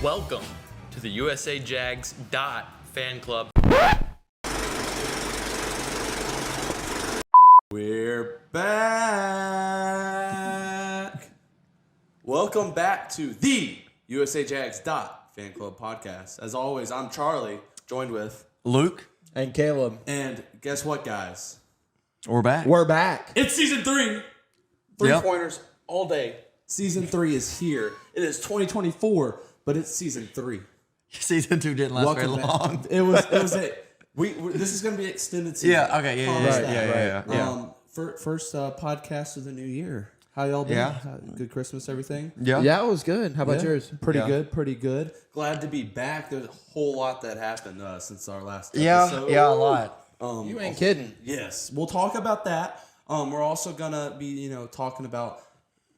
Welcome to the usajags.fanclub. We're back. Welcome back to the usajags.fanclub podcast. As always, I'm Charlie, joined with Luke and Caleb. And guess what, guys? We're back. We're back. It's season 3. Three-pointers all day. Season 3 is here. It is 2024, but it's season 3. Season 2 didn't last very long. It was this is going to be extended season. Yeah, okay, yeah. First podcast of the new year. How y'all been? Yeah. Good Christmas, everything? Yeah, it was good. How about yours? Pretty good. Glad to be back. There's a whole lot that happened since our last episode. Yeah, a lot. You ain't kidding. Yes. We'll talk about that. We're also going to be, talking about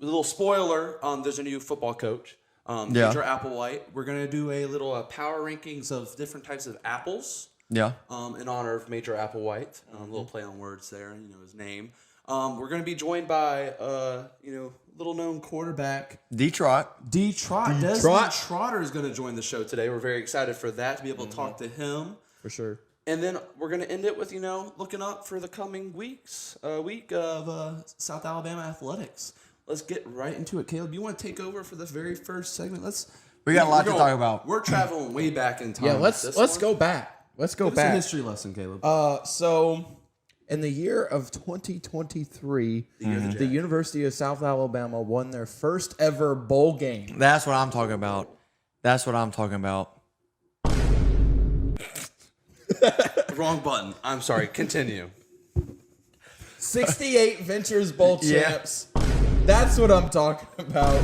a little spoiler. There's a new football coach, Major Applewhite. We're going to do a little power rankings of different types of apples. Yeah. In honor of Major Applewhite. A little play on words there, his name. We're going to be joined by, little known quarterback. Desmond Trotter is going to join the show today. We're very excited for that, to be able to talk to him. For sure. And then we're going to end it with, looking up for the coming week of South Alabama athletics. Let's get right into it. Caleb, you want to take over for the very first segment? We got a lot to talk about. We're traveling way back in time. Yeah, let's go back. Let's go back. back. Give us a history lesson, Caleb. So in the year of 2023, the University of South Alabama won their first ever bowl game. That's what I'm talking about. Wrong button. I'm sorry. Continue. 68 Ventures Bowl champs. That's what I'm talking about.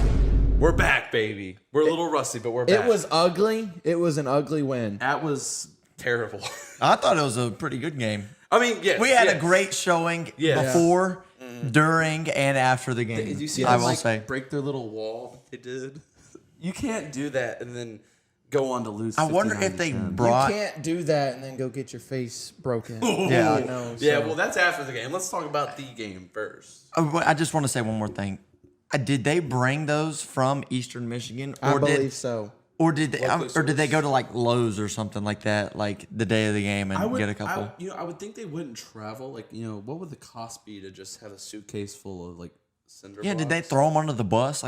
We're back, baby. We're a little rusty, but we're back. It was ugly. It was an ugly win. That was terrible. I thought it was a pretty good game. I mean, yes. We had a great showing before, during, and after the game. Did you see them break their little wall? They did. You can't do that and then go on to lose. I wonder if they brought. You can't do that and then go get your face broken. Yeah. Well, that's after the game. Let's talk about the game first. I just want to say one more thing. Did they bring those from Eastern Michigan? I believe so. Or did they go to like Lowe's or something like that, like the day of the game and get a couple? I would think they wouldn't travel. Like, what would the cost be to just have a suitcase full of like cinder blocks? Did they throw them under the bus?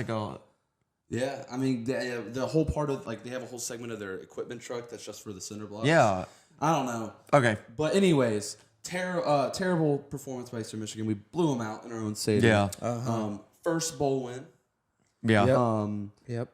Yeah, I mean, the whole part of, they have a whole segment of their equipment truck that's just for the cinder blocks. Yeah. I don't know. Okay. But anyways, terrible performance by Eastern Michigan. We blew them out in our own stadium. Yeah. First bowl win. Yeah. Yep.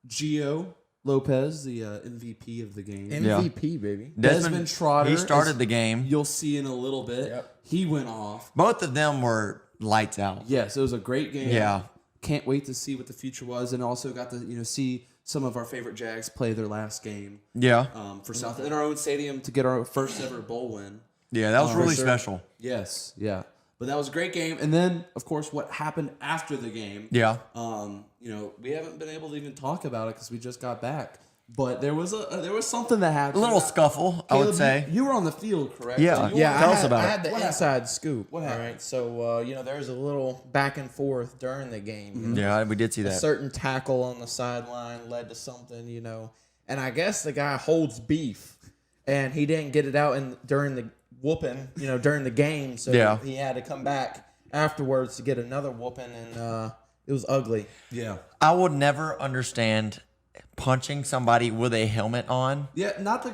Gio Lopez, the MVP of the game. MVP, baby. Desmond Trotter. He started the game. You'll see in a little bit. Yep. He went off. Both of them were lights out. Yes, it was a great game. Yeah. Can't wait to see what the future was, and also got to see some of our favorite Jags play their last game. Yeah. For South in our own stadium to get our first ever bowl win. Yeah, that was really special. Yes, yeah. But that was a great game, and then of course what happened after the game. Yeah. We haven't been able to even talk about it because we just got back. But there was something that happened. A little scuffle, Caleb, I would say. You were on the field, correct? Yeah. Tell us about it. I had the inside scoop. What happened? All right. So, there was a little back and forth during the game. Yeah, we did see A that. certain tackle on the sideline led to something, And I guess the guy holds beef, and he didn't get it out during the whooping, during the game. So he had to come back afterwards to get another whooping, and it was ugly. Yeah. I would never understand punching somebody with a helmet on. Yeah, not the,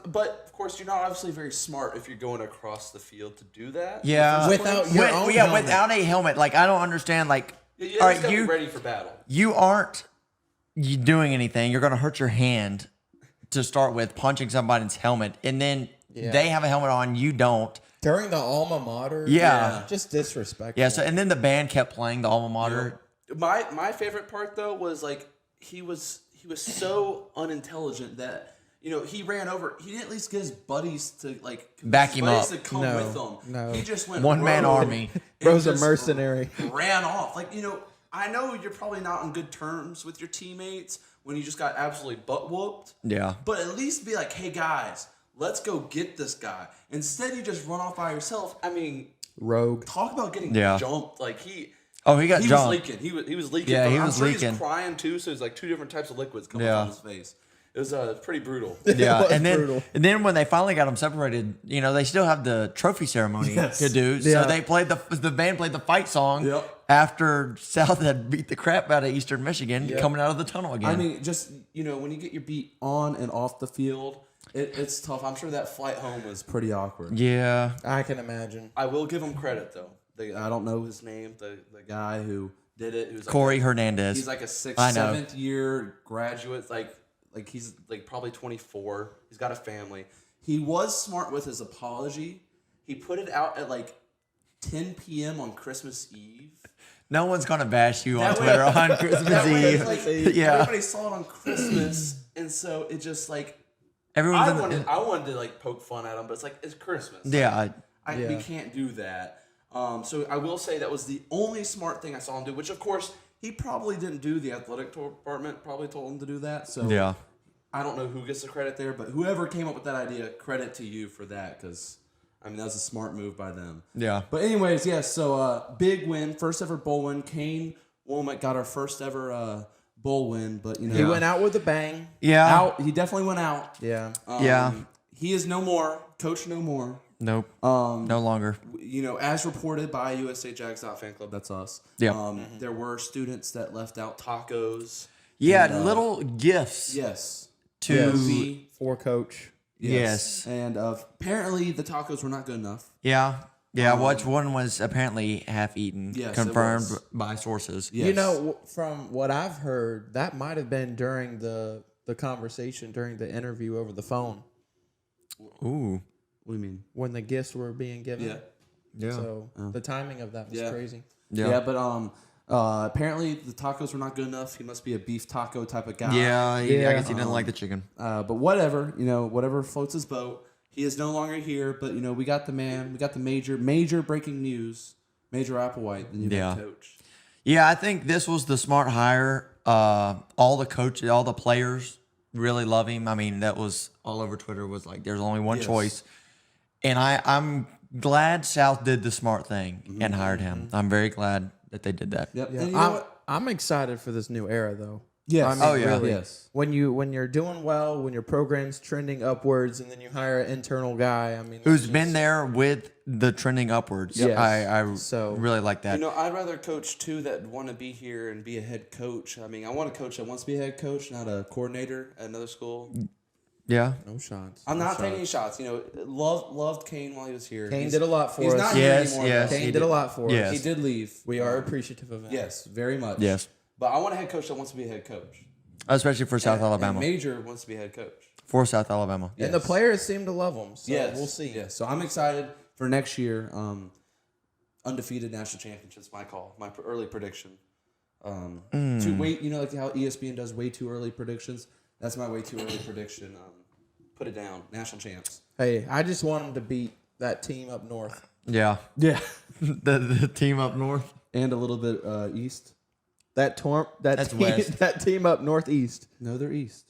but of course you're not obviously very smart if you're going across the field to do that. Yeah, without your own helmet. Without a helmet. I don't understand. All right, you ready for battle. You aren't doing anything. You're going to hurt your hand to start with, punching somebody's helmet, and then they have a helmet on, you don't. During the alma mater, just disrespectful. Yeah. So and then the band kept playing the alma mater. My favorite part though was he was so unintelligent that he ran over. He didn't at least get his buddies to back him up. To come with him. No, he just went one man army. Bro's a mercenary. Ran off. I know you're probably not on good terms with your teammates when you just got absolutely butt whooped. Yeah. But at least be like, hey guys, let's go get this guy. Instead, you just run off by yourself. I mean, rogue. Talk about getting jumped. He got jumped. Was leaking. He was leaking. Yeah, he I'm was sure leaking. He's crying too. So there's 2 different types of liquids coming from his face. It was pretty brutal. Yeah, was and brutal. then when they finally got them separated, they still have the trophy ceremony to do. Yeah. So they played the band played the fight song Yep. after South had beat the crap out of Eastern Michigan coming out of the tunnel again. I mean, just when you get your beat on and off the field, it's tough. I'm sure that flight home was pretty awkward. yeah, I can imagine. I will give him credit though. I don't know his name. The guy who did it, who's like Corey Hernandez. He's like a sixth, I know. 7th year graduate. Like he's like probably 24. He's got a family. He was smart with his apology. He put it out at like 10 p.m. on Christmas Eve. No one's gonna bash you on That way- Twitter on Christmas That way, Eve. like, Yeah. everybody saw it on Christmas, and so it just like Everyone's I wanted to like poke fun at him, but it's like it's Christmas. yeah. We can't do that. So I will say that was the only smart thing I saw him do, which of course he probably didn't do. The athletic department probably told him to do that. So Yeah. I don't know who gets the credit there, but whoever came up with that idea, credit to you for that, because that was a smart move by them. Yeah. But anyways, yes. So big win, first ever bowl win. Kane Womack got our first ever bowl win, but He went out with a bang. Yeah. He definitely went out. Yeah. Yeah. He is no more. Coach no more. Nope. No longer. As reported by usajags.fanclub, that's us. Yeah. There were students that left out tacos. Yeah, and, little gifts Yes. to Movie. For coach. Yes. And apparently the tacos were not good enough. Yeah. Yeah, which one was apparently half eaten, Yes, it confirmed was. by sources. Yes. From what I've heard, that might have been during the conversation, during the interview over the phone, Ooh. What do you mean? when the gifts were being given. Yeah. Yeah. So the timing of that was Yeah. crazy. Yeah, but apparently the tacos were not good enough. He must be a beef taco type of guy. Yeah, I Yeah. guess he didn't like the chicken. But whatever, whatever floats his boat. He is no longer here, but we got the man, we got the major breaking news, Major Applewhite, the new head coach. Yeah, I think this was the smart hire. All the coaches, all the players really love him. I mean, that was all over Twitter was like, there's only one choice. And I'm glad South did the smart thing and hired him. I'm very glad that they did that. Yep. Yeah. And you know what? I'm excited for this new era, though. Yes. I mean, really. Yes. When you're doing well, when your program's trending upwards, and then you hire an internal guy, I mean, Who's been there with the trending upwards. Yes. I So- really like that. I'd rather coach two that want to be here and be a head coach. I mean, I want a coach that wants to be a head coach, not a coordinator at another school. Yeah. no shots. I'm not taking any shots. Loved Kane while he was here. Kane He's- did a lot for he's us. not here Yes, anymore. yes. though. Kane he did a did. lot for Yes. us. He did leave. We are appreciative of him. Yes, very much. Yes. But I want a head coach that wants to be a head coach. Especially for South And Alabama. Major wants to be a head coach. For South Alabama. And the players seem to love him. So Yes. we'll see. Yes. So I'm excited for next year. Undefeated national championships, my call, my early prediction. To wait, like how ESPN does way too early predictions. That's my way too early prediction. Put it down, national champs. Hey, I just want him to beat that team up north. Yeah. Yeah, The team up north. and a little bit east. That's That's west. That team up northeast. No, they're east.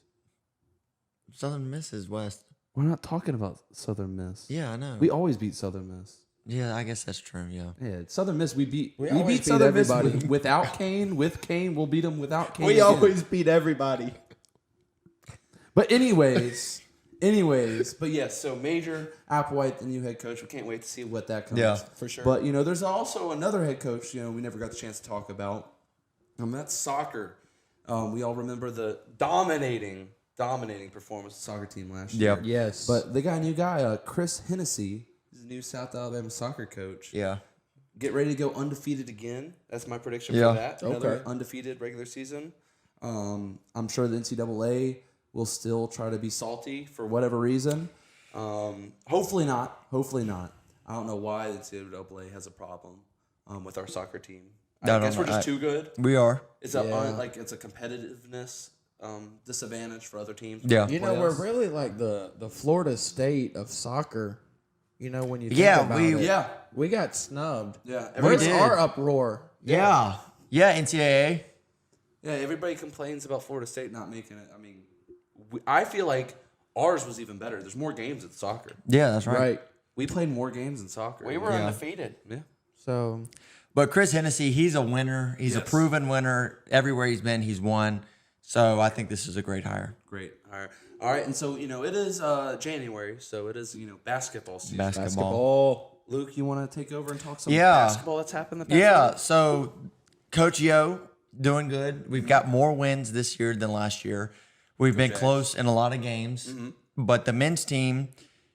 Southern Miss is west. We're not talking about Southern Miss. Yeah, I know. We always beat Southern Miss. Yeah, I guess that's true. Yeah. Yeah, Southern Miss, we beat. We always beat beat Southern Miss everybody. without Kane. With Kane, we'll beat them without Kane. We again. always beat everybody. But anyways, but yes. So Major Applewhite, the new head coach. We can't wait to see what that comes. Yeah, for sure. But there's also another head coach. We never got the chance to talk about. That's soccer. We all remember the dominating performance of the soccer team last year. Yep. Yes. But they got a new guy, Chris Hennessy. He's the new South Alabama soccer coach. Yeah. Get ready to go undefeated again. That's my prediction Yeah. for that. Another Okay. undefeated regular season. I'm sure the NCAA will still try to be salty for whatever reason. Hopefully not. I don't know why the NCAA has a problem with our soccer team. I guess we're just too good. We are. It's it's a competitiveness disadvantage for other teams. Yeah. we're really like the Florida State of soccer. When you think Yeah, about we- it. Yeah. We got snubbed. Yeah. Where's did. our uproar? Yeah. Yeah, NCAA. Yeah, everybody complains about Florida State not making it. I mean, I feel like ours was even better. There's more games in soccer. Yeah, that's right. Right. We played more games in soccer. We were undefeated. Yeah. So But Chris Hennessy, he's a winner. He's a Yes. proven winner. Everywhere he's been, he's won. So I think this is a great hire. Great. All right. And so, it is January, so it is, basketball season. Basketball. Luke, you want to take over and talk some basketball that's happened the past week? So Coach Yo doing good. We've got more wins this year than last year. We've been close in a lot of games, but the men's team,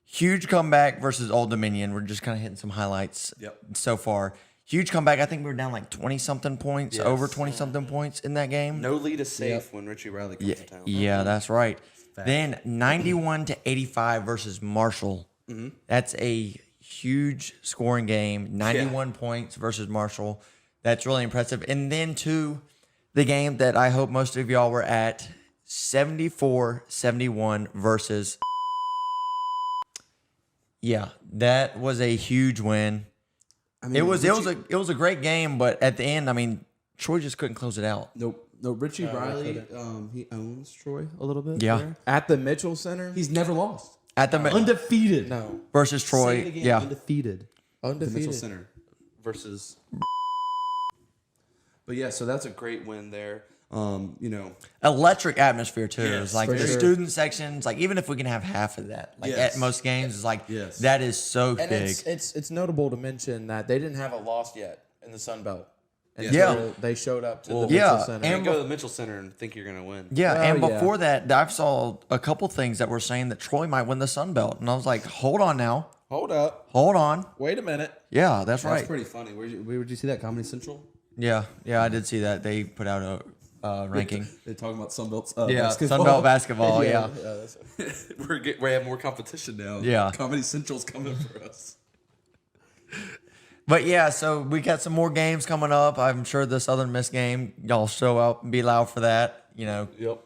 huge comeback versus Old Dominion. We're just kind of hitting some highlights so far. Huge comeback. I think we were down like 20-something points, over 20-something points in that game. No lead is safe when Richie Riley comes to town. Yeah, that's right. Then 91-85 versus Marshall. That's a huge scoring game. 91 points versus Marshall. That's really impressive. And then to the game that I hope most of y'all were at, 74-71 versus. Yeah, that was a huge win. I mean, it was a great game, but at the end, I mean, Troy just couldn't close it out. Nope. No, Richie Riley, he owns Troy a little bit. Yeah. There. At the Mitchell Center, He's never lost. At the Undefeated. no versus Troy. Say it again. Yeah. Undefeated. The Mitchell undefeated. Center versus. But yeah, so that's a great win there. Electric atmosphere too. Yes, It's like for the sure. student sections, like even if we can have half of that, like Yes. at most games, it's like Yes. that is so And big. it's notable to mention that they didn't have a loss yet in the Sun Belt. Yeah. They showed up to the Yeah, Mitchell Center. You and go to the Mitchell Center and think you're going to win. Yeah, Well, and yeah. before that, I saw a couple things that were saying that Troy might win the Sun Belt, and I was like, hold on now, Hold up. hold on. Wait a minute. Yeah, that's right. That's pretty funny. Where'd you see that? Comedy Central? Yeah, I did see that they put out a ranking. They're talking about Sunbelt Sun Belt basketball. Yeah. we have more competition now. Yeah. Comedy Central's coming for us. But yeah, so we got some more games coming up. I'm sure the Southern Miss game, y'all show up and be loud for that. Yep.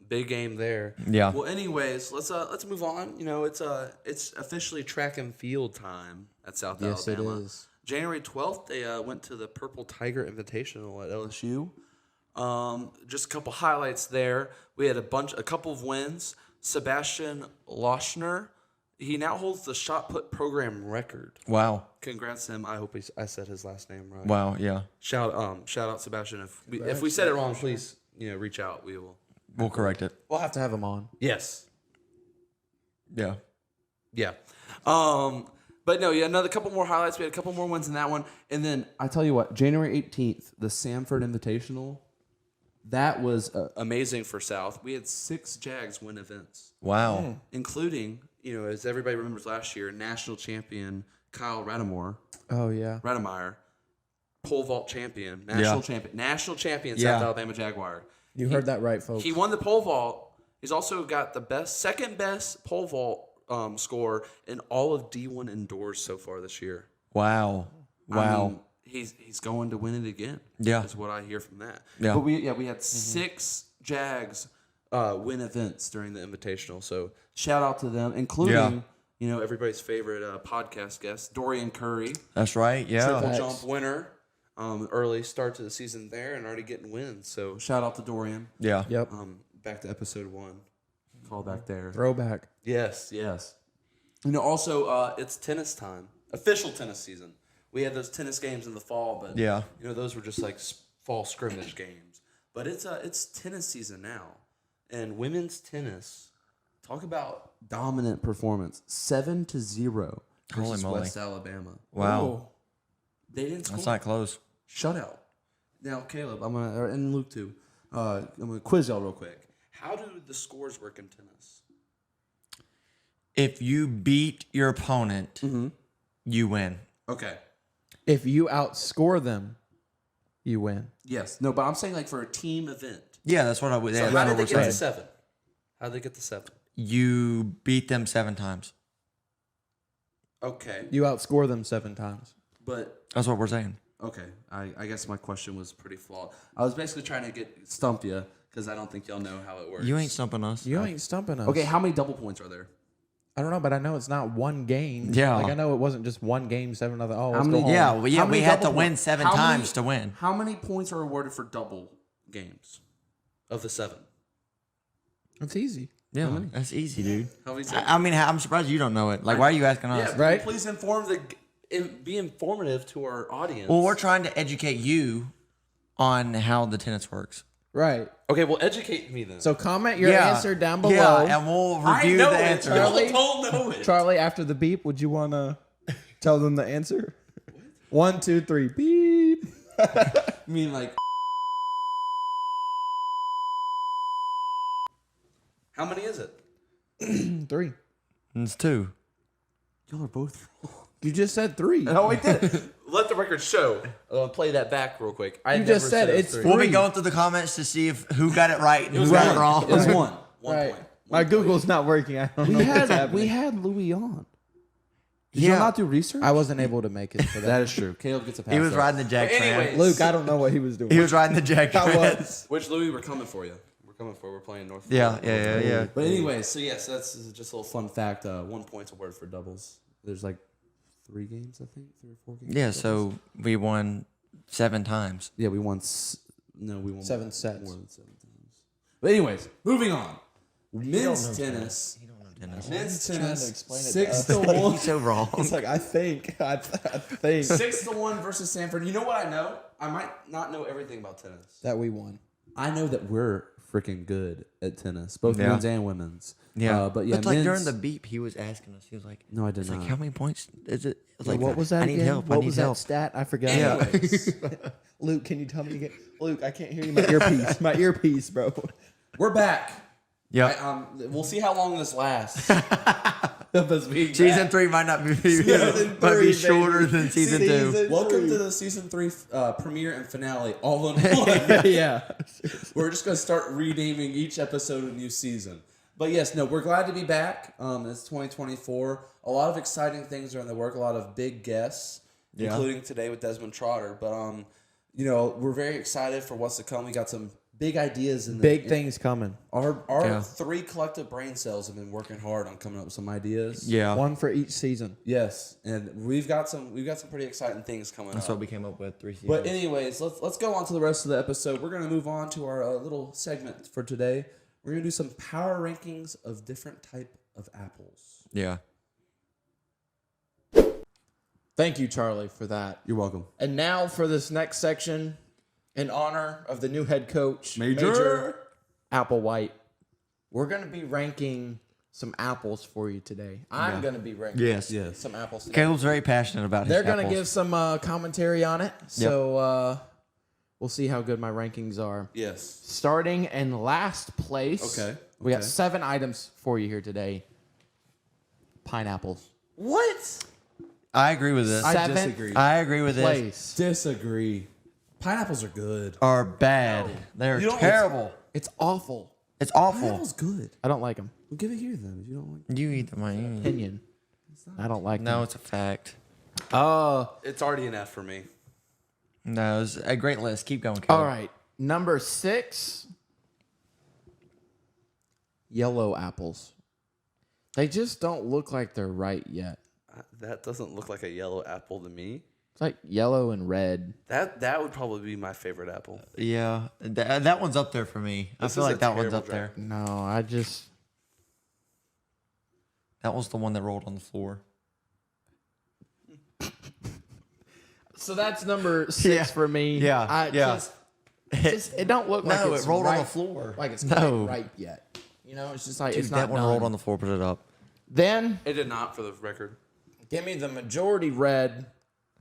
Big game there. Yeah. Well, anyways, let's move on. It's officially track and field time at South Yes, it Alabama. is. January 12th, they went to the Purple Tiger Invitational at LSU. Just a couple highlights there. We had a couple of wins. Sebastian Lochner, he now holds the shot put program record. Wow. Congrats to him. I hope I said his last name right. Wow. Yeah. Shout out Sebastian. If we said it wrong, please reach out. We will. We'll correct it. We'll have to have him on. Yes. Yeah. Yeah. But no, another couple more highlights. We had a couple more wins in that one. And then I tell you what, January 18th, the Samford Invitational, that was amazing for South. We had 6 Jags win events, Wow. including, as everybody remembers last year, national champion Kyle Rademeyer, Oh yeah. pole vault champion, national champion Yeah. South Alabama Jaguar. You heard that right, folks. He won the pole vault. He's also got the second best pole vault score in all of D1 indoors so far this year. Wow. Wow. I mean, he's going to win it again. Yeah. Is what I hear from that. Yeah. But we had 6 Jags win events during the Invitational. So shout out to them, including everybody's favorite podcast guest, Dorian Curry, That's right. Yeah. triple Facts. jump winner. Early start to the season there and already getting wins. So shout out to Dorian. Yeah. Yep. Back to episode 1. Call back there. Throwback. Yes. Also, it's tennis time. Official tennis season. We had those tennis games in the fall, but Yeah. those were just like fall scrimmage games. But it's tennis season now, and women's tennis. Talk about dominant performance, 7-0 Holy versus moly. West Alabama. Wow. Oh. They didn't score. That's not close. Shutout. Now, Caleb, and Luke too. I'm gonna quiz y'all real quick. How do the scores work in tennis? If you beat your opponent, you win. Okay. If you outscore them, you win. Yes. No, but I'm saying like for a team event. Yeah, that's what I would. So that's how what did they we're get to saying. 7? How did they get to 7? You beat them 7 times. Okay. You outscore them 7 times. But That's what we're saying. okay, I guess my question was pretty flawed. I was basically trying to stump you because I don't think y'all know how it works. You ain't stumping us. You ain't stumping us. Okay, how many double points are there? I don't know, but I know it's not one game. Yeah. Like I know it wasn't just one game, 7 other. Oh, let's many- go home. Yeah, well, How we many had to double win points? 7 How times many- to win. How many points are awarded for double games of the 7? It's easy. Yeah, that's easy, dude. How many? I mean, I'm surprised you don't know it. Like, why are you asking us? Yeah, Right? Please be informative to our audience. Well, we're trying to educate you on how the tennis works. Right. Okay, well, educate me then. So comment your answer down below. Yeah, and we'll I review know the it. answer. Y'all don't know it. Charlie, after the beep, would you want to tell them the answer? 1, 2, 3, beep. I mean, like, how many is it? 3. It's 2. Y'all are both wrong. You just said 3. No, we did. Let the record show. Play that back real quick. You just said it's 3. We'll be going through the comments to see who got it right and who got it wrong. It was 1. 1 Right. point. My Google's not working. I don't know what's happening. We had Louis on. Did Yeah. you not do research? I wasn't able to make it for that. That is true. Caleb gets a pass. He was up. riding the Jag But tram. anyways, Luke, I don't know what he was doing. He was riding the Jag I tram. was. Which Louis, we're coming for you. We're coming for. We're playing North. Yeah, Florida. yeah. But anyways, so yes, that's just a little fun fact. 1 point's a word for doubles. There's like 3 games, I think, 3 or 4 games. Yeah, of so doubles. we won 7 times. Yeah, we won. We won 7 sets. More than 7 times. But anyways, moving on. Men's tennis. Men's trying to tennis. explain it to 6 us. to 1. He's so wrong. It's like, I think. 6 to 1 versus Sanford. You know what I know? I might not know everything about tennis. That we won. I know that we're freaking good at tennis, both Yeah. men's and women's. Yeah, but yeah, But like men's- during the beep, he was asking us. He was like, No, I did it's not. like, how many points is it? I was Like, like, what was that I need again? help. What I need was help. that stat? I forgot. Anyways, Luke, can you tell me again? Luke, I can't hear you. My earpiece. My earpiece, bro. we're back. Yeah. We'll see how long this lasts. Of us being Season back. 3 might not be Season might be 3, shorter baby. than season 2. Season- Welcome to the season 3 premiere and finale, all in one. Yeah. We're just gonna start renaming each episode a new season. But yes, no, we're glad to be back. It's 2024. A lot of exciting things are in the work. A lot of big guests, including today with Desmond Trotter. But we're very excited for what's to come. We got some big ideas in Big things coming. Our 3 collective brain cells have been working hard on coming up with some ideas. Yeah. One for each season. Yes, and we've got some pretty exciting things coming That's up. what we came up with 3 seasons. But anyways, let's go on to the rest of the episode. We're gonna move on to our little segment for today. We're gonna do some power rankings of different type of apples. Yeah. Thank you, Charlie, for that. You're welcome. And now for this next section, in honor of the new head coach, Major Applewhite, we're going to be ranking some apples for you today. I'm going to be ranking some apples today. Caleb's very passionate about his They're going to apples. give some commentary on it. So we'll see how good my rankings are. Yes. Starting in last place. Okay. We got 7 items for you here today. Pineapples. What? I agree with this. I disagree. I agree with this. Place. Disagree. Pineapples are good. Are bad. They're You don't- terrible. It's awful. It's awful. Pineapple's good. I don't like them. Well, give it here then. If you don't like. You eat them. You Opinion. I don't like No, them. it's a fact. It's already an F for me. No, it's a great list. Keep going, Caleb. All right. Number 6. Yellow apples. They just don't look like they're right yet. That doesn't look like a yellow apple to me. It's like yellow and red. That would probably be my favorite apple. Yeah, that one's up there for me. I This feel is like a that one's terrible up there. No, I just... That was the one that rolled on the floor. So that's number 6 Yeah. for me. Yeah, I yeah. just it don't look like No, it's it rolled on right- the floor. Like it's No. quite right yet. You know, it's just like Dude, it's that not one done. rolled on the floor. Put it up. Then It did not, for the record. give me the majority red,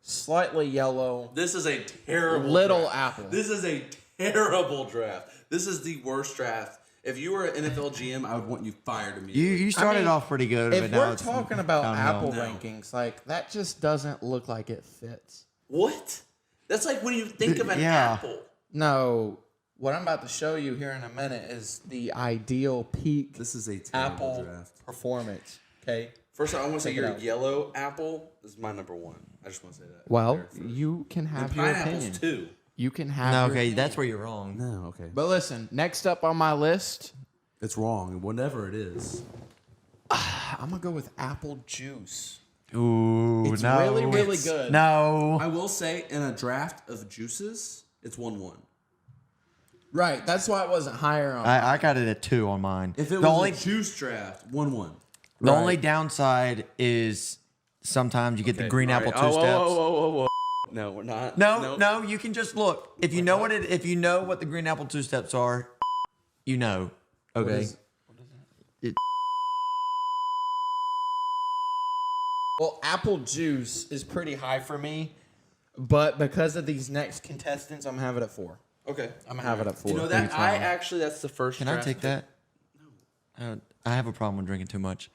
slightly yellow, This is a terrible little draft. apple. This is a terrible draft. This is the worst draft. If you were an NFL GM, I would want you fired immediately. You started mean, off pretty good. but If now we're it's talking about downhill. apple rankings, like that just doesn't look like it fits. What? That's like when you think of an Yeah. apple. No, what I'm about to show you here in a minute is the ideal peak This is a terrible apple draft. performance. Okay. First of all, I want to say Check it your out. yellow apple is my number 1. I just want to say that. Well, There first. you can have And your pineapples opinion. too. You can have No, your okay, opinion. that's where you're wrong. No, okay. But listen, next up on my list, It's wrong, whatever it is. I'm gonna go with apple juice. Ooh, It's no. really, really good. No. I will say, in a draft of juices, it's 1-1. Right, that's why it wasn't higher on. I got it at 2 on mine. If it the was only a juice draft, 1-1. the only downside is sometimes you get the green apple two steps. Whoa. No, we're not. No. You can just look. If you know what the green apple 2 steps are, you know. Okay. What is it? Well, apple juice is pretty high for me, but because of these next contestants, I'm having it at 4. Okay. I'm having it at 4. You know that that's the first. Can I take that? No. I have a problem with drinking too much.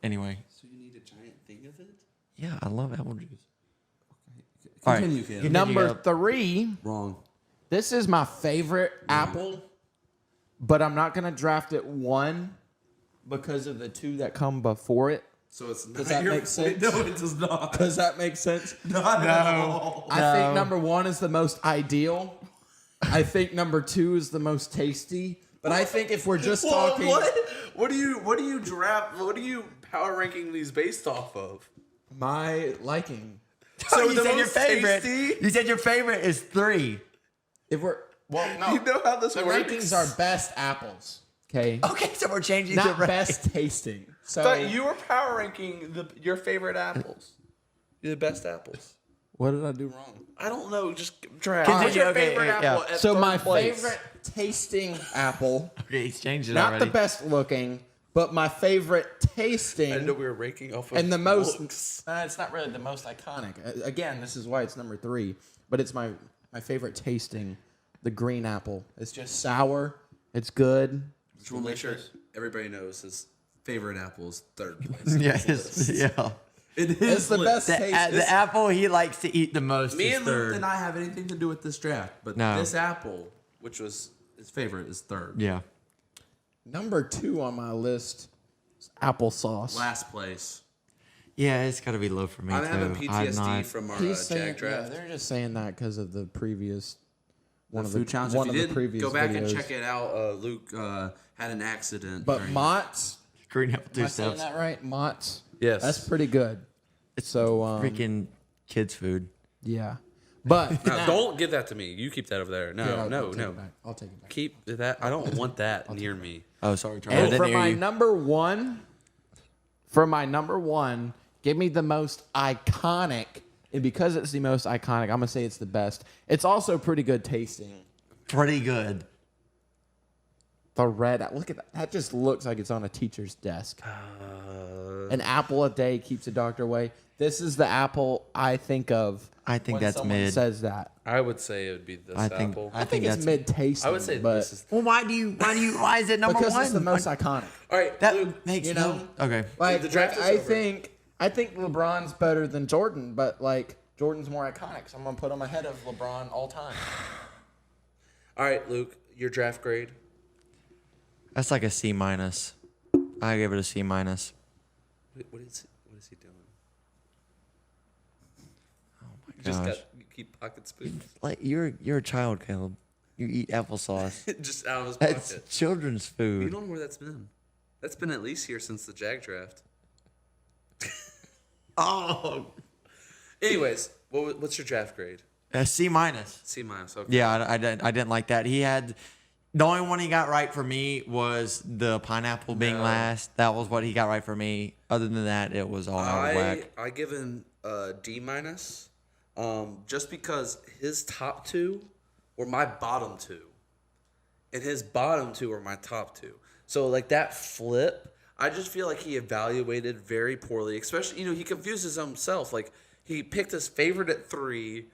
Anyway. So you need a giant thing of it? Yeah, I love apple juice. Continue, Caleb. Number 3. Wrong. This is my favorite apple, but I'm not going to draft it 1 because of the 2 that come before it. So it's Does that make sense? No, it does not. Does that make sense? Not at all. I think number 1 is the most ideal. I think number 2 is the most tasty. But I think if we're just talking, What do you draft? What are you power ranking these based off of? my liking. So you the said your most favorite. tasty? You said your favorite is 3. If we're no, You know how this the works. rankings are best apples. Okay, Okay, so we're changing not the best tasting. So But you were power ranking your favorite apples. The best apples. what did I do wrong? I don't know. Just draft. Continue, What's your okay, favorite yeah. apple? At So third my place? favorite tasting apple, Okay, he's changed it not already. the best looking, but my favorite I didn't know tasting we were ranking off of and the most. looks. It's not really the most iconic. Again, this is why it's number 3, but it's my favorite tasting. The green apple. It's just sour. It's good. It's We'll make sure delicious. everybody knows his favorite apple is third place. Yeah. It is It's the best The, taste. the apple he likes to eat the most Me is and Luke third. did not have anything to do with this draft, but No. this apple, which was his favorite, is third. Yeah. Number 2 on my list is applesauce. Last place. Yeah, it's got to be low for me, I'm too. having I'm PTSD not- from our He's saying, Jag draft. they're just saying that because of the previous one The of food challenge. one If of you the didn't previous go back and videos. check it out, Luke had an accident. But during- Mott's, Green apple am 2 I saying steps. that right? Mott's. Yes. That's pretty good. So Freaking kids' food. yeah, but No, don't give that to me. You keep that over there. No, Yeah, I'll no, take no. it back. I'll take it back. Keep that. I don't want that near me. Oh, sorry, Charlie. I And didn't for hear my you. number one, give me the most iconic. And because it's the most iconic, I'm gonna say it's the best. It's also pretty good tasting. Pretty good. The red, look at that. That just looks like it's on a teacher's desk. An apple a day keeps the doctor away. This is the apple I think of. I think when that's someone mid. says that. I would say it would be this I think apple. I think it's that's mid tasting. I would say but this is. Well, why is it number because 1? it's the most iconic. All right, That Luke. makes you no. know? Okay. Like The draft is I over. think LeBron's better than Jordan, but like Jordan's more iconic, so I'm gonna put him ahead of LeBron all time. All right, Luke. Your draft grade. That's like a C minus. I give it a C minus. What is he doing? Oh my You just gosh. you keep pocket spoons Like you're a child, Caleb. You eat applesauce. just out of his That's pocket. children's You food. don't know where that's been. That's been at least here since the Jag draft. Oh, Anyways, what's your draft grade? a C minus. C minus. Okay. Yeah, I didn't like that. He had the only one he got right for me was the pineapple being No. last. That was what he got right for me. Other than that, it was all out of whack. I give him a D minus, just because his top 2 were my bottom 2, and his bottom 2 were my top 2. So like that flip, I just feel like he evaluated very poorly. Especially, he confuses himself. Like he picked his favorite at 3.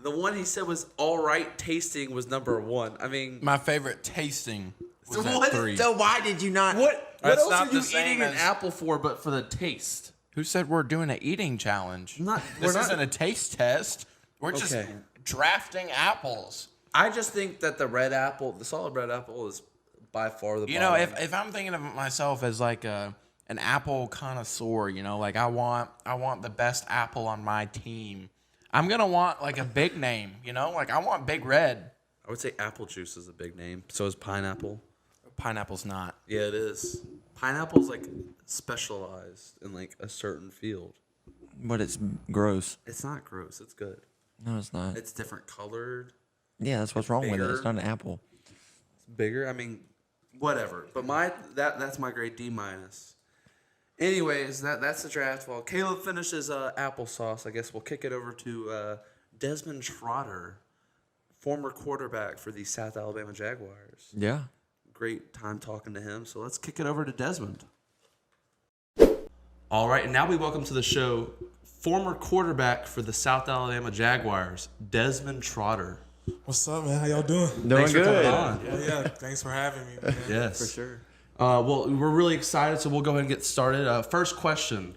The one he said was all right tasting was number 1. I mean, My favorite tasting was So at 3. So why did you not? what That's else not are you the same eating an as- apple for but for the taste? Who said we're doing an eating challenge? We're This not- isn't a taste test. We're just Okay. drafting apples. I just think that the solid red apple is by far the You know, bottom. if I'm thinking of myself as like an apple connoisseur, like I want the best apple on my team. I'm gonna want like a big name, like I want Big Red. I would say apple juice is a big name. So is pineapple. Pineapple's not. Yeah, it is. Pineapple's like specialized in like a certain field. But it's gross. It's not gross. It's good. No, it's not. It's different colored. Yeah, that's what's wrong with it. bigger. It's not an apple. It's bigger. I mean, whatever. But that's my grade D minus. Anyways, that's the draft. While Caleb finishes applesauce, I guess we'll kick it over to Desmond Trotter, former quarterback for the South Alabama Jaguars. Yeah. Great time talking to him. So let's kick it over to Desmond. All right, and now we welcome to the show former quarterback for the South Alabama Jaguars, Desmond Trotter. What's up, man? How y'all doing? Doing good. Yeah, thanks for having me, man. Yes. For sure. Well, we're really excited, so we'll go ahead and get started. First question.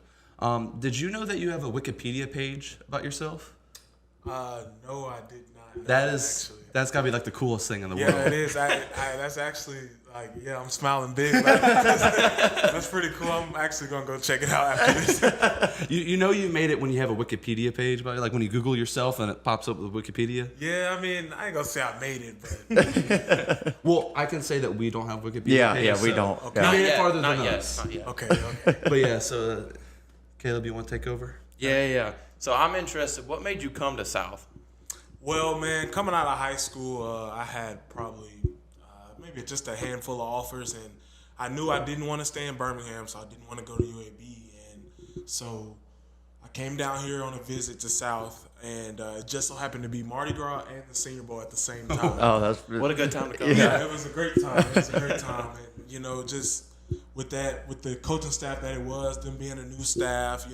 Did you know that you have a Wikipedia page about yourself? No, I did not know That's got to be like the coolest thing in the world. Yeah, it is. That's actually I'm smiling big about it. That's pretty cool. I'm actually gonna go check it out after this. You know you made it when you have a Wikipedia page about it, like when you Google yourself and it pops up with Wikipedia. Yeah, I mean, I ain't gonna say I made it, but Well, I can say that we don't have Wikipedia. Yeah, page, we so don't. Okay. You Yeah. made it farther than Not us. yet. Not yet. okay. But yeah, so Caleb, you want to take over? Yeah. So I'm interested. What made you come to South? Well, man, coming out of high school, I had probably maybe just a handful of offers, and I knew I didn't want to stay in Birmingham, so I didn't want to go to UAB, and so I came down here on a visit to South, and it just so happened to be Mardi Gras and the Senior Bowl at the same time. Oh, that's What a good time to come. Yeah, it was a great time. And, just with the coaching staff that it was, them being a new staff,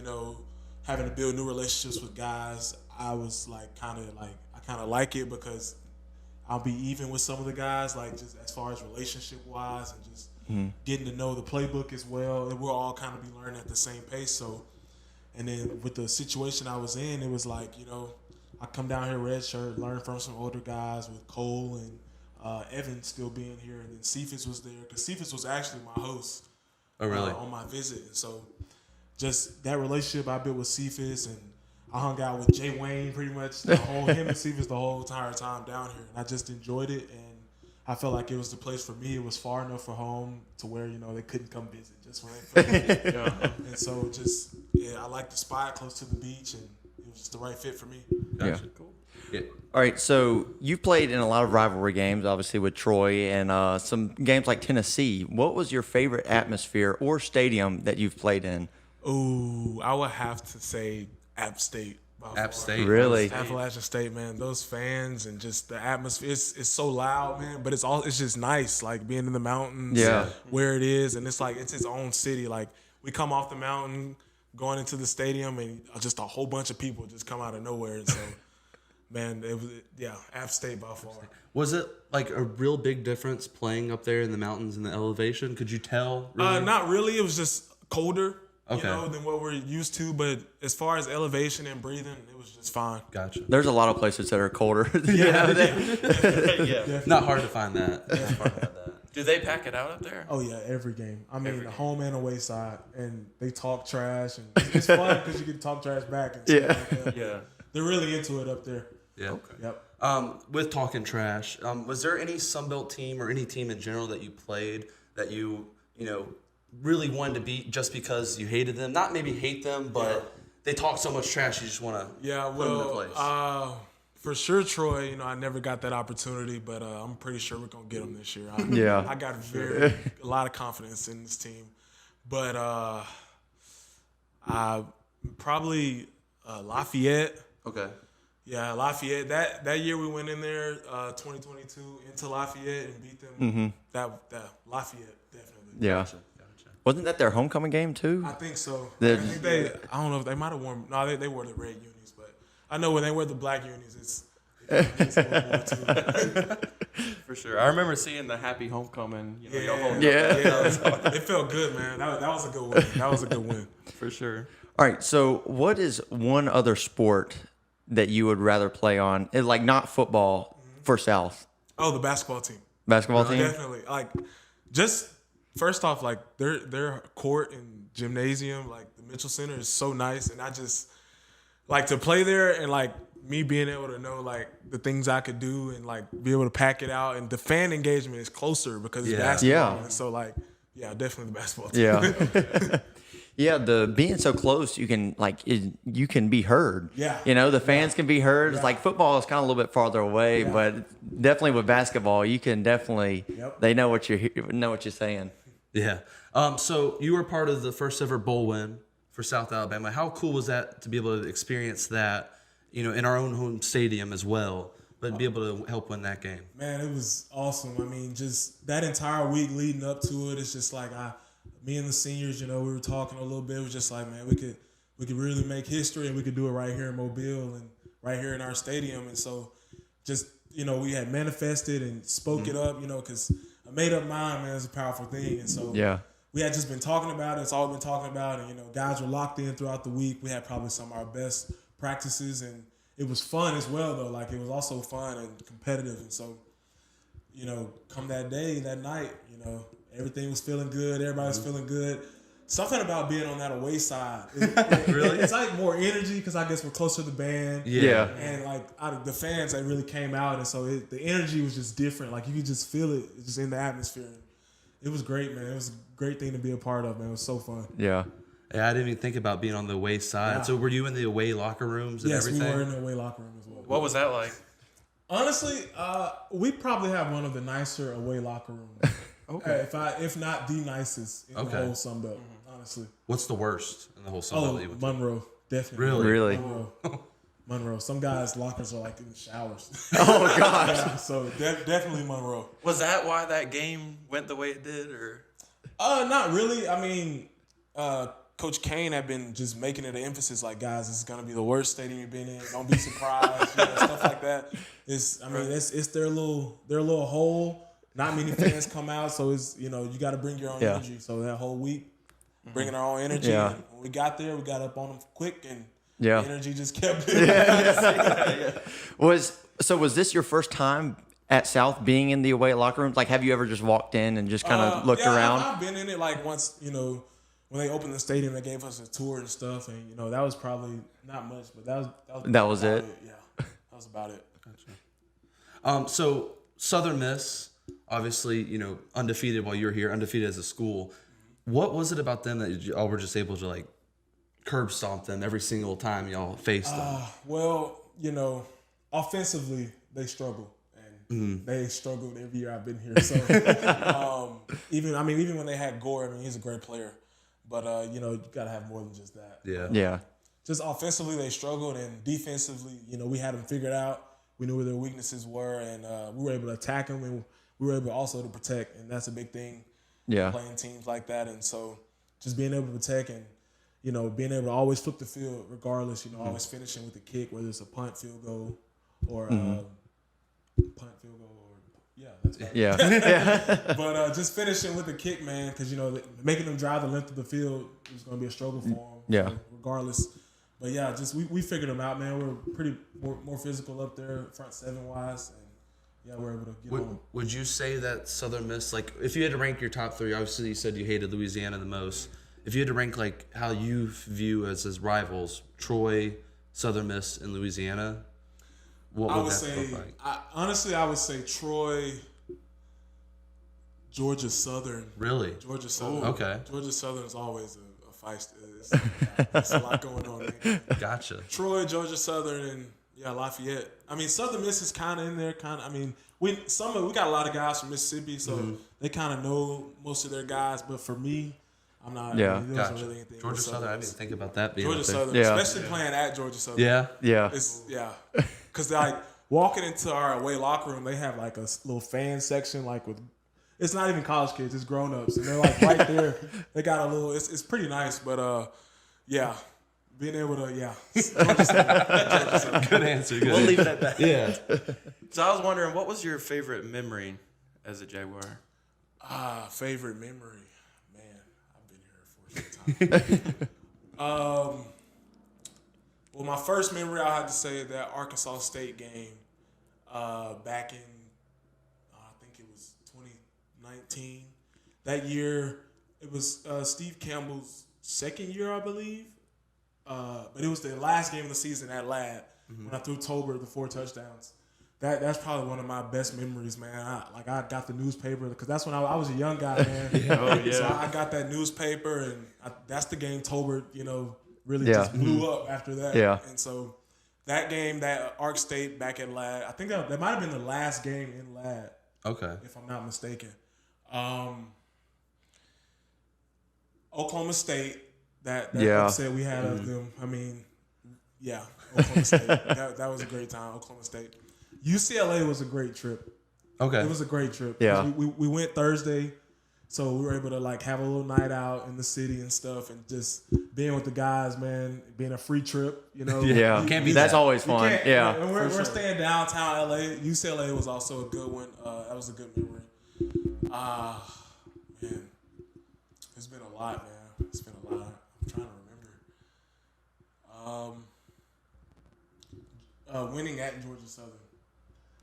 having to build new relationships with guys, I was I kind of like it because I'll be even with some of the guys, just as far as relationship wise and just getting to know the playbook as well. And we'll all kind of be learning at the same pace. So, and then with the situation I was in, it was I come down here red shirt, learn from some older guys with Cole and Evan still being here, and then Cephas was there because Cephas was actually my host. Oh, really? On my visit, and so just that relationship I built with Cephas, and I hung out with Jay Wayne pretty much him and Cephas the whole entire time down here, and I just enjoyed it, and I felt like it was the place for me. It was far enough from home to where they couldn't come visit just when they felt it. And so I liked the spot close to the beach, and it was just the right fit for me. Gotcha. Yeah. Cool. Yeah. All right, so you played in a lot of rivalry games, obviously with Troy, and some games like Tennessee. What was your favorite atmosphere or stadium that you've played in? Ooh, I would have to say App State. App State. Really? Appalachian State, man. Those fans and just the atmosphere. It's so loud, man. But it's just nice, being in the mountains. Yeah. Where it is, and it's its own city. We come off the mountain, going into the stadium, and just a whole bunch of people just come out of nowhere. And so, man, it was App State by far. Was it a real big difference playing up there in the mountains and the elevation? Could you tell? Really? Not really. It was just colder. Okay. Than what we're used to, but as far as elevation and breathing, it was just fine. Gotcha. There's a lot of places that are colder. Yeah. Not hard to find that. Do they pack it out up there? Oh yeah, every game. I mean, Every the game. home and away side, and they talk trash, and it's fun because you can talk trash back. And stuff like that. Yeah. They're really into it up there. Yeah. Okay. Yep. With talking trash, was there any Sunbelt team or any team in general that you played that you really wanted to beat just because you hated them? Not maybe hate them, but they talk so much trash you just want to put them in their place. For sure, Troy. I never got that opportunity, but I'm pretty sure we're gonna get them this year. I got a lot of confidence in this team, but probably Lafayette. Okay. Yeah, Lafayette. That year we went in there, 2022, into Lafayette and beat them. Mm-hmm. That Lafayette definitely. Yeah. Wasn't that their homecoming game too? I think so. The- I think I don't know if they might have worn. No, they wore the red unis, but I know when they wear the black unis, it's World War II. For sure. I remember seeing the happy homecoming. Y'all holding Yeah. It felt good, man. That was a good win. That was a good win. for sure. All right, so what is one other sport that you would rather play on? Not football for South. Oh, the basketball team. Basketball team? Definitely. Just first off, their court and gymnasium, the Mitchell Center is so nice, and I just to play there and me being able to know the things I could do and be able to pack it out, and the fan engagement is closer because it's basketball. Yeah. And so definitely the basketball team. Yeah. Yeah, the being so close, you can you can be heard. Yeah. The fans can be heard. It's football is kind of a little bit farther away, but definitely with basketball, you can definitely Yep. they know what you're saying. Yeah. So you were part of the first ever bowl win for South Alabama. How cool was that to be able to experience that, in our own home stadium as well, but be able to help win that game? Man, it was awesome. I mean, just that entire week leading up to it, it's just like me and the seniors, we were talking a little bit. It was just like, man, we could really make history, and we could do it right here in Mobile and right here in our stadium. And so just, we had manifested and spoke it up, because a made-up mind, man, is a powerful thing. And so we had just been talking about it. It's all we've been talking about. And, guys were locked in throughout the week. We had probably some of our best practices, and it was fun as well, though. Like, it was also fun and competitive. And so, come that day, that night, everything was feeling good. Everybody was feeling good. Something about being on that away side. Really? It's like more energy because I guess we're closer to the band. Yeah. And like the fans, they really came out. And so the energy was just different. Like you could just feel it just in the atmosphere. It was great, man. It was a great thing to be a part of, man. It was so fun. Yeah. Yeah, I didn't even think about being on the away side. Yeah. So were you in the away locker rooms and everything? Yes, we were in the away locker room as well. What was that like? Honestly, we probably have one of the nicer away locker rooms. Okay. If not the nicest in the whole Sun Belt, honestly. What's the worst in the whole Sun Belt? Monroe, definitely. Really? Monroe. Some guys' lockers are like in the showers. Oh gosh. Yeah, so definitely Monroe. Was that why that game went the way it did, or? Not really. I mean, Coach Kane had been just making it an emphasis, like, guys, this is gonna be the worst stadium you've been in. Don't be surprised, stuff like that. It's their little hole. Not many fans come out, so it's you got to bring your own energy. So that whole week, bringing our own energy. Yeah. And when we got there, we got up on them quick, and the energy just kept building. Was this your first time at South being in the away locker rooms? Like, have you ever just walked in and just kind of looked around? I've been in it like once. When they opened the stadium, they gave us a tour and stuff, and that was probably not much, but that was it. Yeah, that was about it. Gotcha. So Southern Miss. Obviously, undefeated while you were here, undefeated as a school. What was it about them that y'all were just able to, curb stomp them every single time y'all faced them? Well, offensively, they struggle. And they struggled every year I've been here. So, even when they had Gore, he's a great player. But, you got to have more than just that. Yeah. Just offensively, they struggled. And defensively, we had them figured out. We knew where their weaknesses were. And we were able to attack them. And we were able also to protect, and that's a big thing. Yeah, playing teams like that, and so just being able to protect and being able to always flip the field regardless. Always finishing with a kick, whether it's a punt, field goal, or punt, field goal, or that's right. Yeah. But just finishing with a kick, man, because making them drive the length of the field is going to be a struggle for them. Yeah. So regardless, but just we figured them out, man. We're pretty more physical up there, front seven wise. We're able to get on. Would you say that Southern Miss, if you had to rank your top three, obviously you said you hated Louisiana the most. If you had to rank, how you view as rivals, Troy, Southern Miss, and Louisiana, what would that look like? I would say Troy, Georgia Southern. Really? Georgia Southern. Ooh, okay. Georgia Southern is always a feist. There's a lot going on there. Gotcha. Troy, Georgia Southern, and Lafayette. Southern Miss is kind of in there. We got a lot of guys from Mississippi, so they kind of know most of their guys. But for me, I'm not. Yeah, gotcha. Really anything Georgia Southern. I didn't think about that being Georgia Southern, especially playing at Georgia Southern. Yeah. Because walking into our away locker room, they have a little fan section with. It's not even college kids; it's grown ups, and they're right there. They got a little. It's pretty nice, but being able to, Good answer. Good. We'll leave it at that. Yeah. So I was wondering, what was your favorite memory as a Jaguar? Favorite memory? Man, I've been here for a short time. Well, my first memory, I had to say that Arkansas State game back in, I think it was 2019. That year, it was Steve Campbell's second year, I believe. But it was the last game of the season at Ladd when I threw Tolbert the 4 touchdowns. That's probably one of my best memories, man. I got the newspaper because that's when I was a young guy, man. So I got that newspaper, and that's the game Tolbert, really just blew up after that. Yeah. And so that game, that Ark State back at Ladd, I think that might have been the last game in Ladd. Okay. If I'm not mistaken. Oklahoma State. That Yeah. upset we had of them. I mean, yeah, Oklahoma State. that was a great time. Oklahoma State. UCLA was a great trip. Okay. It was a great trip. Yeah. We went Thursday, so we were able to like have a little night out in the city and stuff, and just being with the guys, man. Being a free trip, you know. Yeah, Can't beat that's that. always fun. Yeah, And we're staying downtown LA. UCLA was also a good one. That was a good memory. Man, it's been a lot, man. It's been a lot. I'm trying to remember. Winning at Georgia Southern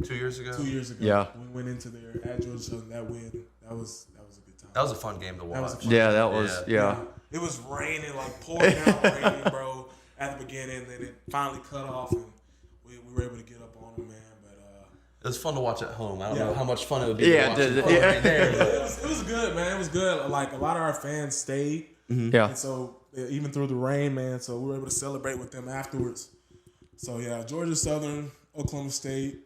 2 years ago. 2 years ago. Yeah. We went into there at Georgia Southern. That win. That was a good time. That was a fun game to watch. That was a fun yeah, that was yeah. It was raining, like pouring out raining, bro, at the beginning. And then it finally cut off, and we were able to get up on them, man. But It was fun to watch at home. I don't know Yeah. how much fun it would be Yeah, to watch it yeah. there. it was good, man. It was good. Like a lot of our fans stayed, Yeah. and so even through the rain, man. So we were able to celebrate with them afterwards. So yeah, Georgia Southern, Oklahoma State,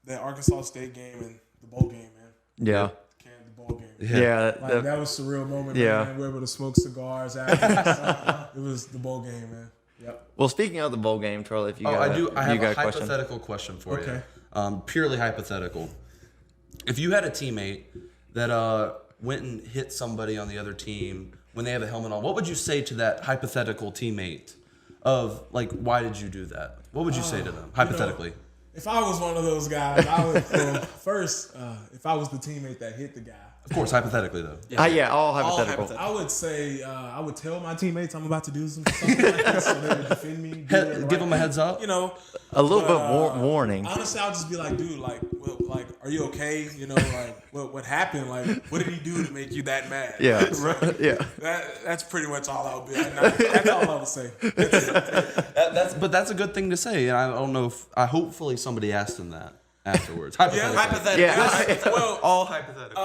that Arkansas State game, and the bowl game, man. Yeah. The bowl game. Yeah. Like, that was a surreal moment, Yeah. man. We were able to smoke cigars after. It was the bowl game, man. Yep. Well, speaking of the bowl game, Charlie, if you Oh, got I do. I have you got a question. hypothetical question for Okay. you. Purely hypothetical. If you had a teammate that went and hit somebody on the other team when they have a helmet on, what would you say to that hypothetical teammate? Of like, why did you do that? What would you say to them hypothetically? If I was one of those guys, I would first. If I was the teammate that hit the guy, Of course, hypothetically though. Yeah, all hypothetical. I would say I would tell my teammates I'm about to do something like this, so they would defend me. Give them a heads up. You know, A little but, bit warning. Honestly, I'll just be like, dude, like, well, like, are you okay? You know, like, what happened? Like, what did he do to make you that mad? Yeah. Yeah. That's pretty much all I would be. That's all I would say. But that's a good thing to say, and I don't know if hopefully somebody asked him that afterwards. Yeah, Hypothetically. hypothetically. Well, All hypothetical.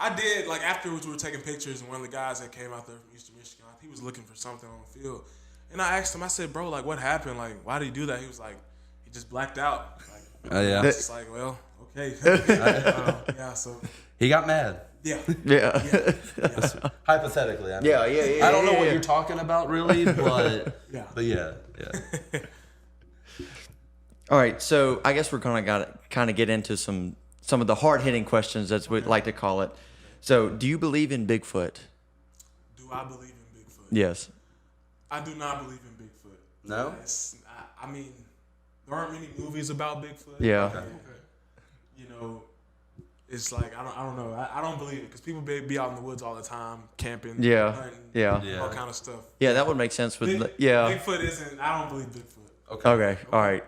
I did, like, afterwards we were taking pictures, and one of the guys that came out there from Eastern Michigan, he was looking for something on the field. And I asked him, I said, bro, like, what happened? Like, why did he do that? He was like, he just blacked out. Like, Yeah. I was just like, well, okay. Yeah, so, He got mad. yeah. Yeah. Hypothetically. I mean, Yeah. I don't know what you're talking about really, but Yeah. but yeah. All right, so I guess we're gonna kind of get into some of the hard hitting questions, as we'd like to call it. So, do you believe in Bigfoot? Do I believe in Bigfoot? Yes. I do not believe in Bigfoot. No? I mean, there aren't many movies about Bigfoot. Yeah. Okay. You know, it's like I don't know. I don't believe it because people be out in the woods all the time, camping, Yeah. hunting, Yeah. all kind of stuff. Yeah, that would make sense with Big- yeah. Bigfoot isn't. I don't believe Bigfoot. Okay. All right.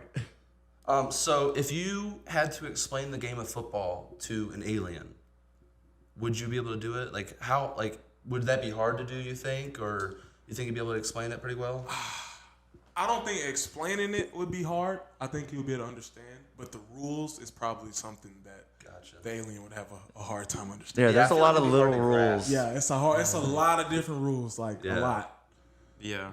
So if you had to explain the game of football to an alien, would you be able to do it? Like how? Like would that be hard to do? You think, or you think you'd be able to explain it pretty well? I don't think explaining it would be hard. I think he'll be able to understand, but the rules is probably something that the alien would have a hard time understanding. Yeah, there's I a feel lot like of it'd be hard little to grasp. rules. Yeah, it's a lot of different rules, like a lot. Yeah,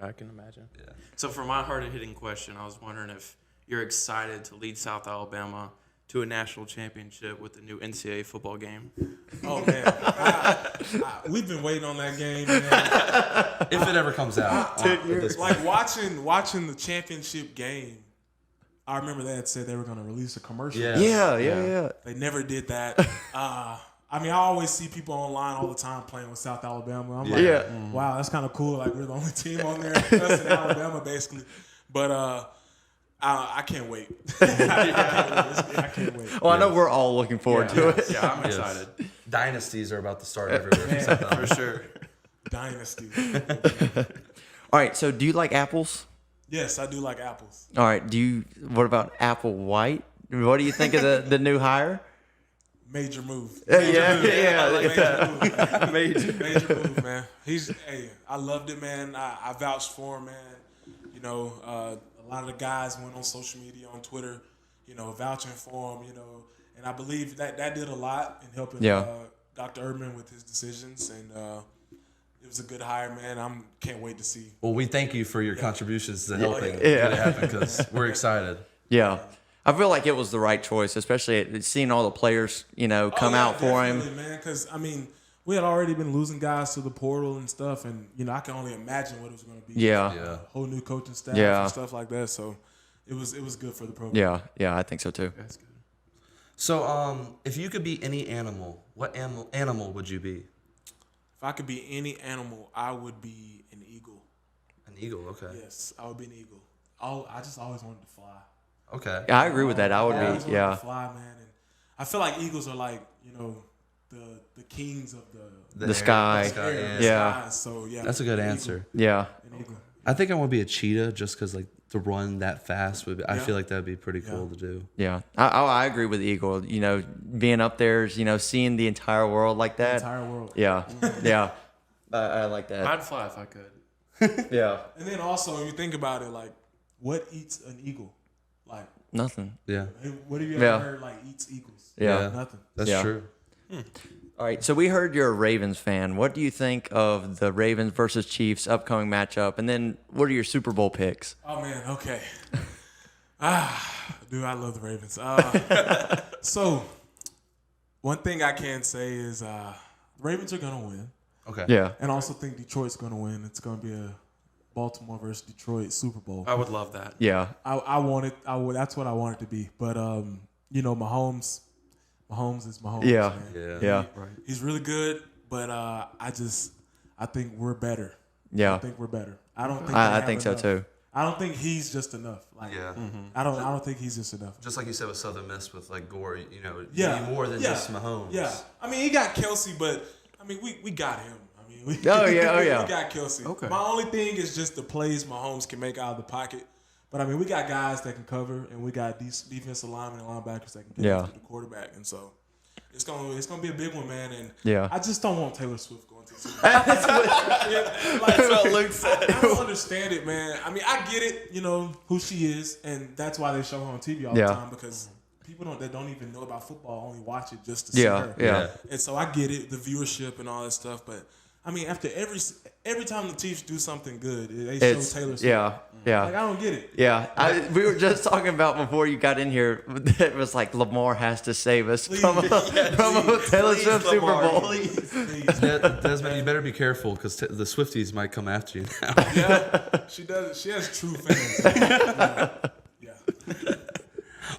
I can imagine. Yeah. So for my hard-hitting question, I was wondering if you're excited to lead South Alabama to a national championship with the new NCAA football game. Oh man, we've been waiting on that game, man. If it ever comes out. Like watching the championship game. I remember they had said they were going to release a commercial. Yeah. Yeah. They never did that. I mean, I always see people online all the time playing with South Alabama. I'm like, Yeah. wow, that's kind of cool. Like, we're the only team on there, us in Alabama, basically. But I can't wait. I can't wait. Well, I know we're all looking forward to it. Yeah, I'm excited. Dynasties are about to start everywhere. For sure. Dynasty. All right. So, do you like apples? Yes, I do like apples. All right. What about Applewhite? What do you think of the new hire? Major move. Yeah. Major move, man. I loved it, man. I vouched for him, man. You know, a lot of the guys went on social media, on Twitter, you know, vouching for him, you know, and I believe that did a lot in helping Dr. Erdman with his decisions, and it was a good hire, man. Can't wait to see. Well, we thank you for your contributions to helping get it happen because we're excited. Yeah. I feel like it was the right choice, especially seeing all the players, come out for him. Man, because, I mean, we had already been losing guys to the portal and stuff, and I can only imagine what it was going to be. Yeah. Whole new coaching staff Yeah. and stuff like that. So it was good for the program. Yeah, I think so too. That's good. So, if you could be any animal, what animal would you be? If I could be any animal, I would be an eagle. An eagle, okay. Yes, I would be an eagle. I just always wanted to fly. Okay. Yeah, I agree with that. I would I always be. wanted to Yeah. fly, man. And I feel like eagles are like the kings of The sky. air, Yeah. skies. So yeah, That's a good an answer. Yeah. Eagle. An eagle. I think I want to be a cheetah just because, like, to run that fast would be, I Yeah. feel like that would be pretty cool to do. Yeah. I agree with Eagle. Being up there, seeing the entire world like that. Entire world. Yeah. Yeah. I like that. I'd fly if I could. Yeah. And then also, when you think about it, like, what eats an eagle? Like, Nothing. Yeah. what have you ever Yeah. heard like eats eagles? Yeah. Nothing. That's Yeah. true. All right. So we heard you're a Ravens fan. What do you think of the Ravens versus Chiefs upcoming matchup? And then what are your Super Bowl picks? Oh man, okay. Dude, I love the Ravens. So, one thing I can say is the Ravens are gonna win, Okay. Yeah. and I also think Detroit's gonna win. It's gonna be a Baltimore versus Detroit Super Bowl. I would love that. Yeah. I want it. That's what I want it to be. But Mahomes is Mahomes. Yeah. Man. Yeah. He's really good, but I think we're better. I Yeah. think we're better. I don't think. I they have think so enough. too. I don't think he's just enough. Like, Yeah. I don't think he's just enough. Just like you said with Southern Miss with, like, Gore, you Yeah. need more than just Mahomes. Yeah, I mean, he got Kelsey, but I mean, we got him. I mean, we got Kelsey. Okay. My only thing is just the plays Mahomes can make out of the pocket. But I mean, we got guys that can cover, and we got these defensive linemen and linebackers that can get after the quarterback, and so it's gonna be a big one, man. And Yeah. I just don't want Taylor Swift going to the Super Bowl. That's what Luke said. I don't understand it, man. I mean, I get it, who she is, and that's why they show her on TV all the time, because people that don't even know about football only watch it just to see her. Yeah. And so I get it, the viewership and all that stuff, but I mean, after every time the Chiefs do something good, they show Taylor Swift. Yeah. Yeah. Like, I don't get it. Yeah, we were just talking about before you got in here. It was like Lamar has to save us from a Taylor Swift Super Bowl. Please. Desmond, you better be careful because the Swifties might come after you now. Yeah, she does. She has true fans. Yeah.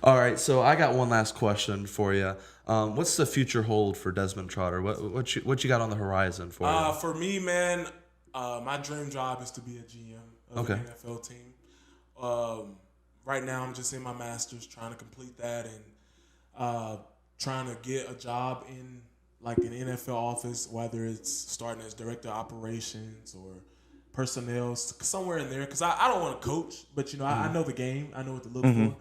All right, so I got one last question for you. What's the future hold for Desmond Trotter? What you got on the horizon for you? For me, man, my dream job is to be a GM of an NFL team. Right now, I'm just in my master's, trying to complete that, and trying to get a job in like an NFL office, whether it's starting as director of operations or personnel, somewhere in there. Because I don't want to coach, but I know the game, I know what to look for,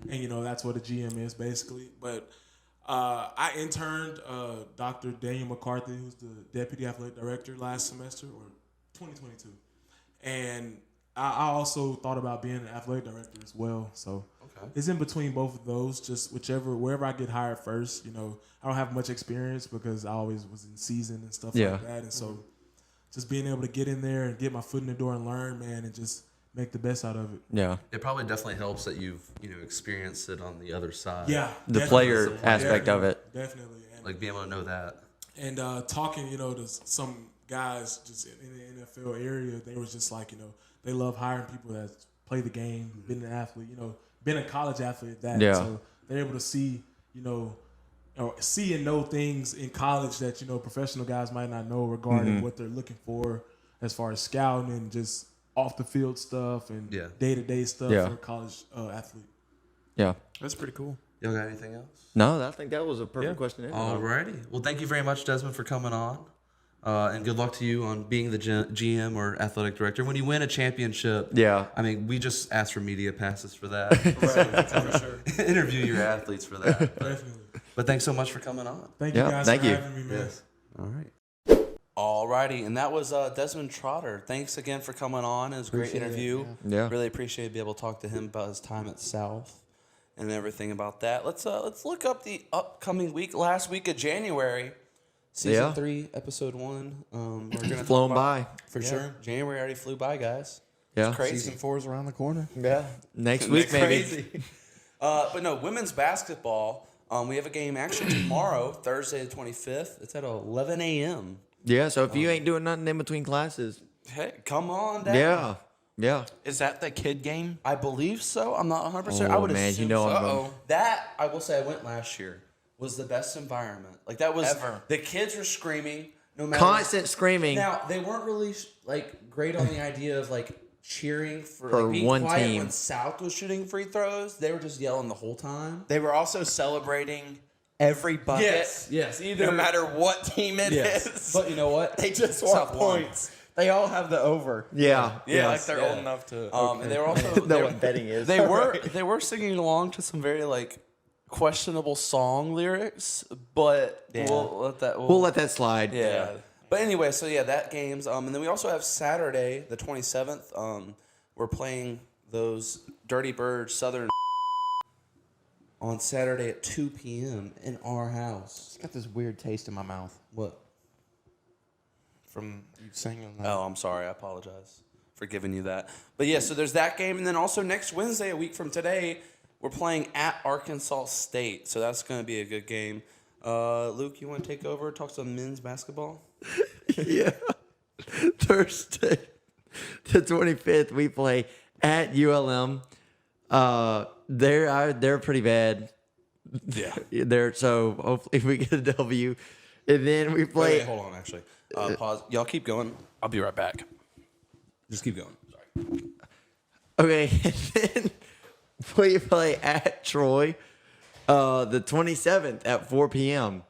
and that's what a GM is basically. But I interned Dr. Daniel McCarthy, who's the deputy athletic director, last semester or 2022, and I also thought about being an athletic director as well. So it's in between both of those, just wherever I get hired first. I don't have much experience because I always was in season and stuff like that. And so just being able to get in there and get my foot in the door and learn, man, and just make the best out of it. Yeah. It probably definitely helps that you've experienced it on the other side. Yeah. The player aspect of it. Definitely. And, Like being able to know that. And talking, to some guys just in the NFL area, they was just like, they love hiring people that play the game, been an athlete, been a college athlete at that. Yeah. So they're able to see, or see and know things in college that, professional guys might not know regarding what they're looking for as far as scouting and just off the field stuff and day-to-day stuff for a college athlete. Yeah. That's pretty cool. Y'all got anything else? No, I think that was a perfect question. Alrighty. Well, thank you very much, Desmond, for coming on. And good luck to you on being the GM or athletic director. When you win a championship, I mean, we just ask for media passes for that. For sure. Interview your athletes for that. Definitely. But thanks so much for coming on. Thank you guys for having me, man. Yes. All right. Alrighty, and that was Desmond Trotter. Thanks again for coming on. It was a great interview. Yeah. Really appreciate being able to talk to him about his time at South and everything about that. Let's look up the upcoming week. Last week of January, season 3, episode 1. We're gonna Flown by. for sure. January already flew by, guys. Yeah. It's crazy. Season 4 is around the corner. Yeah. Next week, maybe. But no, women's basketball. We have a game actually tomorrow, Thursday the 25th. It's at 11 a.m. Yeah, so if you ain't doing nothing in between classes. Hey, come on down. Yeah. Yeah. Is that the kid game? I believe so. I'm not 100%. I Oh, would man, assume you know so. I'm wrong. That, I will say, I went last year, was the best environment. Like, that was, Ever. the kids were screaming, no matter. Constant screaming. Now, they weren't really, like, great on the idea of, like, cheering for like, being one quiet team. when South was shooting free throws. They were just yelling the whole time. They were also celebrating every bucket. Yes. Either, No matter what team it is. But you know what? They just want South won. points. They all have the over. Yeah. Yeah, like they're old enough to. And they were also Know what betting is. they were singing along to some very like questionable song lyrics, but we'll let that slide. yeah. But anyway, so yeah, that game's and then we also have Saturday the 27th. We're playing those Dirty Birds Southern on Saturday at 2 p.m. in our house. It's got this weird taste in my mouth What? from you singing that. Oh, I'm sorry. I apologize for giving you that. But yeah, so there's that game. And then also next Wednesday, a week from today, we're playing at Arkansas State. So that's going to be a good game. Luke, you want to take over, talk some men's basketball? Yeah. Thursday, the 25th, we play at ULM. They're pretty bad. Yeah. So hopefully we get a W. And then we play. Wait, hold on, actually. Pause. Y'all keep going. I'll be right back. Just keep going. Sorry. Okay. And then we play at Troy the 27th at 4 p.m.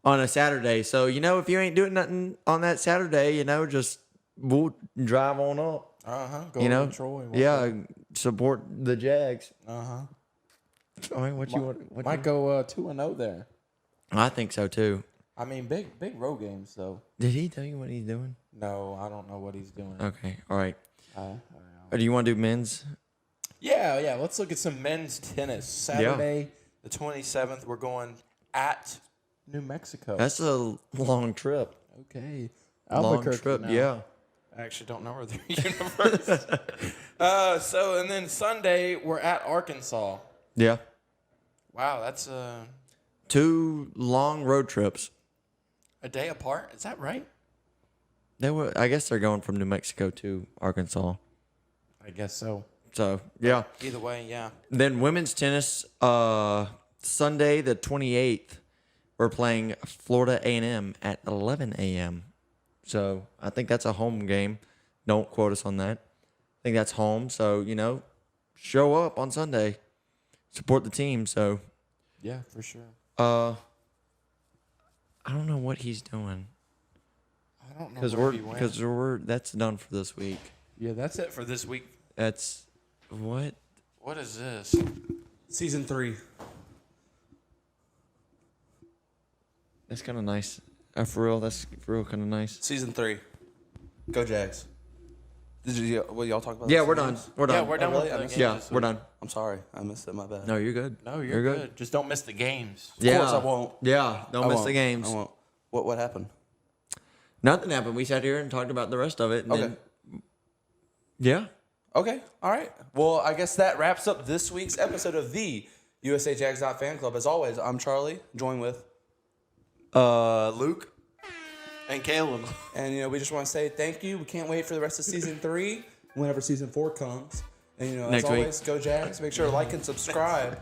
on a Saturday. So, if you ain't doing nothing on that Saturday, just we'll drive on up. Go to Troy. Yeah, support the Jags. Uh-huh. I mean, what you want? Might go 2-0 there. I think so too. I mean, big road games though. Did he tell you what he's doing? No, I don't know what he's doing. Okay, all right. Or do you want to do men's? Yeah. Let's look at some men's tennis. Saturday, the 27th, we're going at New Mexico. That's a long trip. okay. Long Albuquerque trip, now. yeah. I actually don't know where they're universe. And then Sunday, we're at Arkansas. Yeah. Wow, that's 2 long road trips. a day apart. Is that right? I guess they're going from New Mexico to Arkansas. I guess so. So, yeah. Either way, yeah. Then women's tennis, Sunday the 28th, we're playing Florida A&M at 11 a.m. So I think that's a home game. Don't quote us on that. I think that's home. So, show up on Sunday. Support the team. So, Yeah, for sure. I don't know what he's doing. I don't know Because that's done for this week. Yeah, that's it. for this week. That's what? What is this? Season 3. That's kind of nice. For real, that's for real kind of nice. Season 3. Go Jags. Did y'all talk about Yeah, this? we're done. We're done. Yeah, we're done really? with I the missed games Yeah, this we're week. done. I'm sorry. I missed it. My bad. No, you're good. No, you're good. Just don't miss the games. Yeah. course I won't. Yeah, don't I miss won't. the games. I won't. What happened? Nothing happened. We sat here and talked about the rest of it. And Okay. Then, yeah. Okay. All right. Well, I guess that wraps up this week's episode of the usajags.fanclub. As always, I'm Charlie, joined with Luke and Caleb. And, we just want to say thank you. We can't wait for the rest of season 3, whenever season 4 comes. And, Next as week. always, go Jags. Make sure to like and subscribe.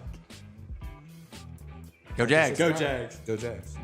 Go Jags. Go Jags. Go Jags.